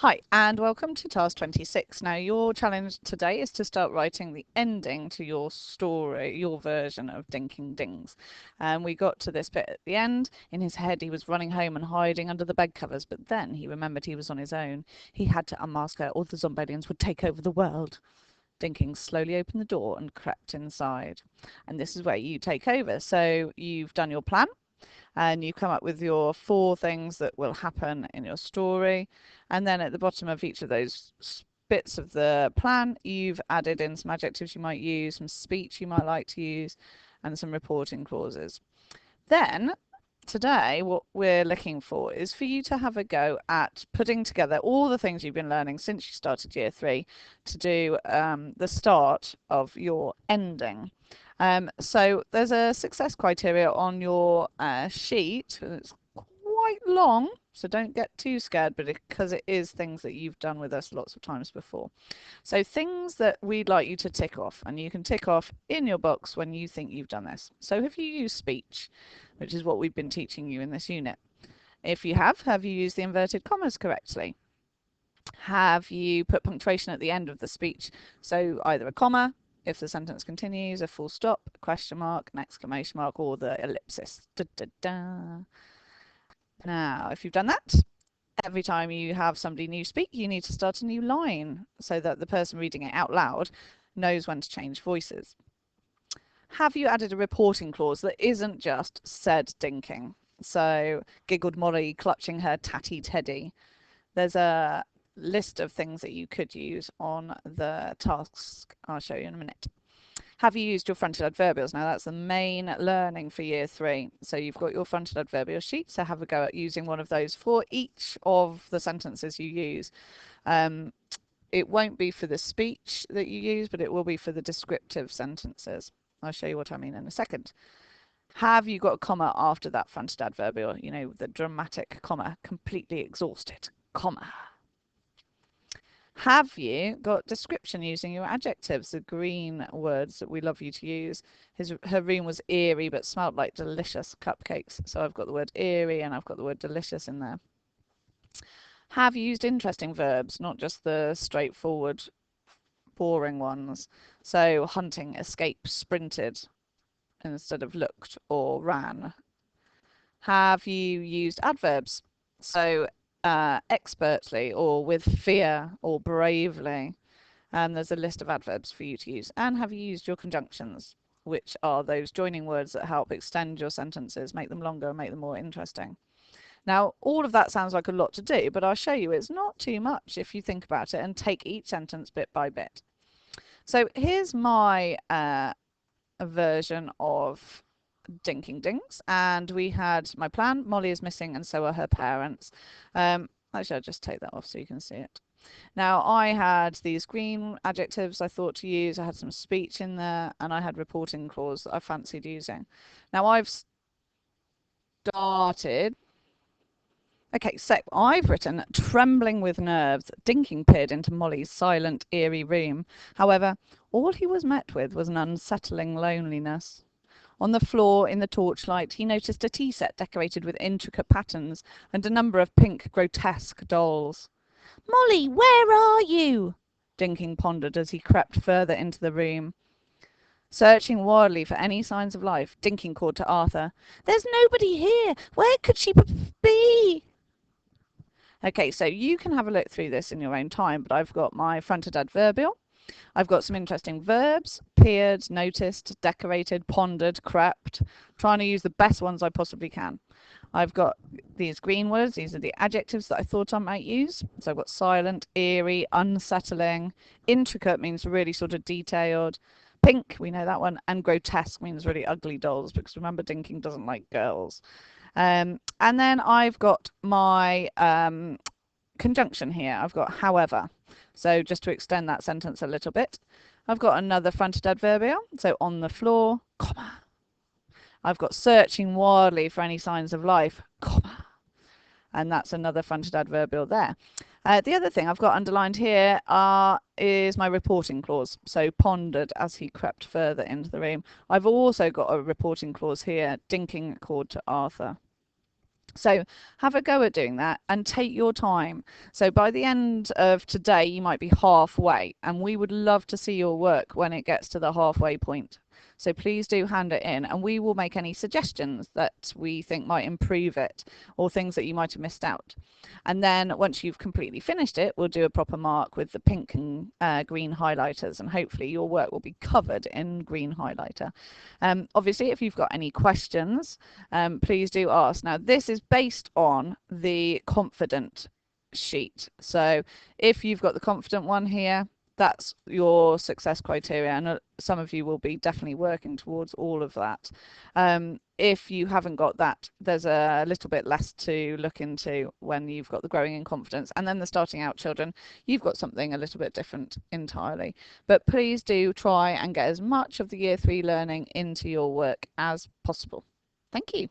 Hi, and welcome to Task 26. Now, your challenge today is to start writing the ending to your story, your version of Dinking Dings. And we got to this bit at the end. In his head, he was running home and hiding under the bed covers, but then he remembered he was on his own. He had to unmask her, or the Zombalians would take over the world. Dinking slowly opened the door and crept inside. And this is where you take over. So you've done your plan and you come up with your 4 things that will happen in your story. And then at the bottom of each of those bits of the plan, you've added in some adjectives you might use, some speech you might like to use, and some reporting clauses. Then today, what we're looking for is for you to have a go at putting together all the things you've been learning since you started year 3 to do the start of your ending. So there's a success criteria on your sheet. It's quite long, so don't get too scared, but because it is things that you've done with us lots of times before. So things that we'd like you to tick off, and you can tick off in your box when you think you've done this. So have you used speech, which is what we've been teaching you in this unit? If you have you used the inverted commas correctly? Have you put punctuation at the end of the speech? So either a comma, if the sentence continues, a full stop, a question mark, an exclamation mark, or the ellipsis. Da, da, da. Now, if you've done that, every time you have somebody new speak, you need to start a new line so that the person reading it out loud knows when to change voices. Have you added a reporting clause that isn't just said dinking? So, giggled Molly, clutching her tatty teddy. There's a list of things that you could use on the task I'll show you in a minute. Have you used your fronted adverbials? Now that's the main learning for year 3. So you've got your fronted adverbial sheet, so have a go at using one of those for each of the sentences you use. It won't be for the speech that you use, but it will be for the descriptive sentences. I'll show you what I mean in a second. Have you got a comma after that fronted adverbial? You know, the dramatic comma, completely exhausted, comma. Have you got description using your adjectives, the green words that we love you to use? Her room was eerie but smelled like delicious cupcakes. So I've got the word eerie and I've got the word delicious in there. Have you used interesting verbs, not just the straightforward, boring ones? So hunting, escape, sprinted instead of looked or ran. Have you used adverbs? So expertly or with fear or bravely. There's a list of adverbs for you to use. And have you used your conjunctions, which are those joining words that help extend your sentences, make them longer, make them more interesting. Now, all of that sounds like a lot to do, but I'll show you it's not too much if you think about it and take each sentence bit by bit. So here's my version of Dinking Dings, and we had my plan. Molly is missing, and so are her parents. Actually, I'll just take that off so you can see it. Now, I had these green adjectives I thought to use. I had some speech in there, and I had reporting clause that I fancied using. Now, I've started. Okay, so I've written, trembling with nerves, Dinking peered into Molly's silent, eerie room. However, all he was met with was an unsettling loneliness. On the floor, in the torchlight, he noticed a tea set decorated with intricate patterns and a number of pink, grotesque dolls. "Molly, where are you?" Dinking pondered as he crept further into the room. Searching wildly for any signs of life, Dinking called to Arthur, "There's nobody here. Where could she be?" Okay, so you can have a look through this in your own time, but I've got my fronted adverbial. I've got some interesting verbs: peered, noticed, decorated, pondered, crept. Trying to use the best ones I possibly can. I've got these green words. These are the adjectives that I thought I might use. So I've got silent, eerie, unsettling. Intricate means really sort of detailed. Pink, we know that one. And grotesque means really ugly dolls, because remember, Dinking doesn't like girls. And then I've got my conjunction here. I've got however. So just to extend that sentence a little bit, I've got another fronted adverbial. So on the floor, comma. I've got searching wildly for any signs of life, comma. And that's another fronted adverbial there. The other thing I've got underlined here is my reporting clause. So pondered as he crept further into the room. I've also got a reporting clause here. Dinking called to Arthur. So have a go at doing that and take your time. So by the end of today, you might be halfway, and we would love to see your work when it gets to the halfway point. So please do hand it in, and we will make any suggestions that we think might improve it or things that you might have missed out. And then once you've completely finished it, we'll do a proper mark with the pink and green highlighters, and hopefully your work will be covered in green highlighter. Obviously, if you've got any questions, please do ask. Now, this is based on the confident sheet. So if you've got the confident one here, that's your success criteria, and some of you will be definitely working towards all of that. If you haven't got that, there's a little bit less to look into when you've got the growing in confidence, and then the starting out children, you've got something a little bit different entirely. But please do try and get as much of the year 3 learning into your work as possible. Thank you.